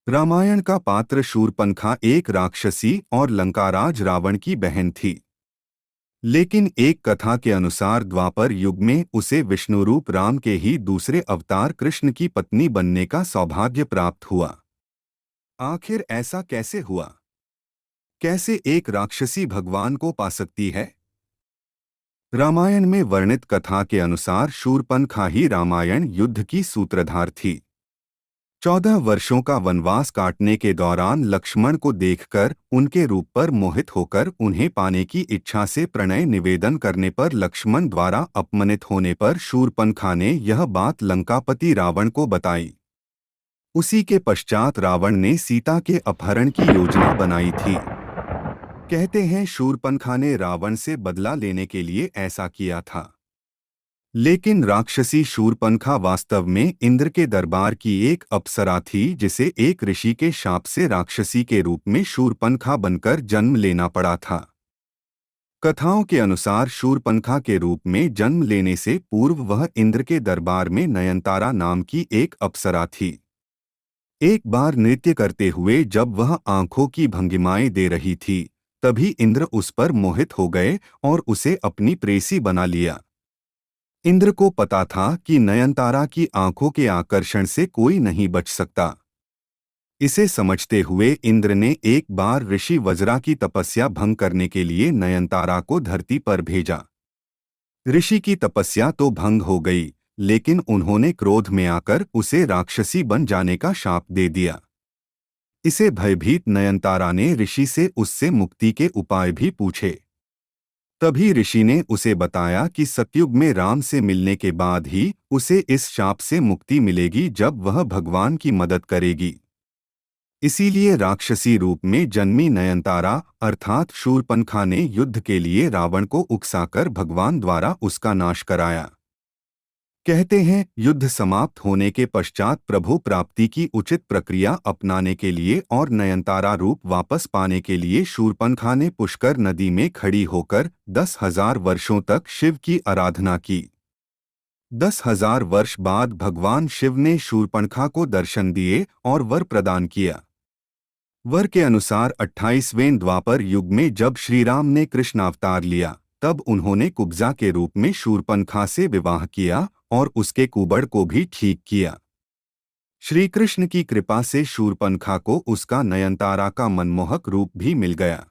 रामायण का पात्र शूरपणखा एक राक्षसी और लंकाराज रावण की बहन थी। लेकिन एक कथा के अनुसार द्वापर युग में उसे विष्णुरूप राम के ही दूसरे अवतार कृष्ण की पत्नी बनने का सौभाग्य प्राप्त हुआ। आखिर ऐसा कैसे हुआ? कैसे एक राक्षसी भगवान को पा सकती है? रामायण में वर्णित कथा के अनुसार शूरपणखा ही रामायण युद्ध की सूत्रधार थी। 14 वर्षों का वनवास काटने के दौरान लक्ष्मण को देखकर उनके रूप पर मोहित होकर उन्हें पाने की इच्छा से प्रणय निवेदन करने पर लक्ष्मण द्वारा अपमानित होने पर शूरपणखा ने यह बात लंकापति रावण को बताई। उसी के पश्चात रावण ने सीता के अपहरण की योजना बनाई थी। कहते हैं शूरपणखा ने रावण से बदला लेने के लिए ऐसा किया था। लेकिन राक्षसी शूरपणखा वास्तव में इंद्र के दरबार की एक अप्सरा थी, जिसे एक ऋषि के शाप से राक्षसी के रूप में शूरपणखा बनकर जन्म लेना पड़ा था। कथाओं के अनुसार शूरपणखा के रूप में जन्म लेने से पूर्व वह इंद्र के दरबार में नयनतारा नाम की एक अप्सरा थी। एक बार नृत्य करते हुए जब वह आंखों की भंगिमाएं दे रही थी, तभी इंद्र उस पर मोहित हो गए और उसे अपनी प्रेसी बना लिया। इंद्र को पता था कि नयनतारा की आंखों के आकर्षण से कोई नहीं बच सकता। इसे समझते हुए इंद्र ने एक बार ऋषि वज्रा की तपस्या भंग करने के लिए नयनतारा को धरती पर भेजा। ऋषि की तपस्या तो भंग हो गई, लेकिन उन्होंने क्रोध में आकर उसे राक्षसी बन जाने का शाप दे दिया। इसे भयभीत नयनतारा ने ऋषि से उससे मुक्ति के उपाय भी पूछे। तभी ऋषि ने उसे बताया कि सतयुग में राम से मिलने के बाद ही उसे इस शाप से मुक्ति मिलेगी, जब वह भगवान की मदद करेगी। इसीलिए राक्षसी रूप में जन्मी नयनतारा अर्थात शूरपणखा ने युद्ध के लिए रावण को उकसाकर भगवान द्वारा उसका नाश कराया। कहते हैं युद्ध समाप्त होने के पश्चात प्रभु प्राप्ति की उचित प्रक्रिया अपनाने के लिए और नयनतारा रूप वापस पाने के लिए शूरपणखा ने पुष्कर नदी में खड़ी होकर 10,000 वर्षों तक शिव की आराधना की। 10,000 वर्ष बाद भगवान शिव ने शूरपणखा को दर्शन दिए और वर प्रदान किया। वर के अनुसार 28वें द्वापर युग में जब श्रीराम ने कृष्ण अवतार लिया, तब उन्होंने कुब्जा के रूप में शूरपणखा से विवाह किया और उसके कुबड़ को भी ठीक किया। श्री कृष्ण की कृपा से शूरपणखा को उसका नयनतारा का मनमोहक रूप भी मिल गया।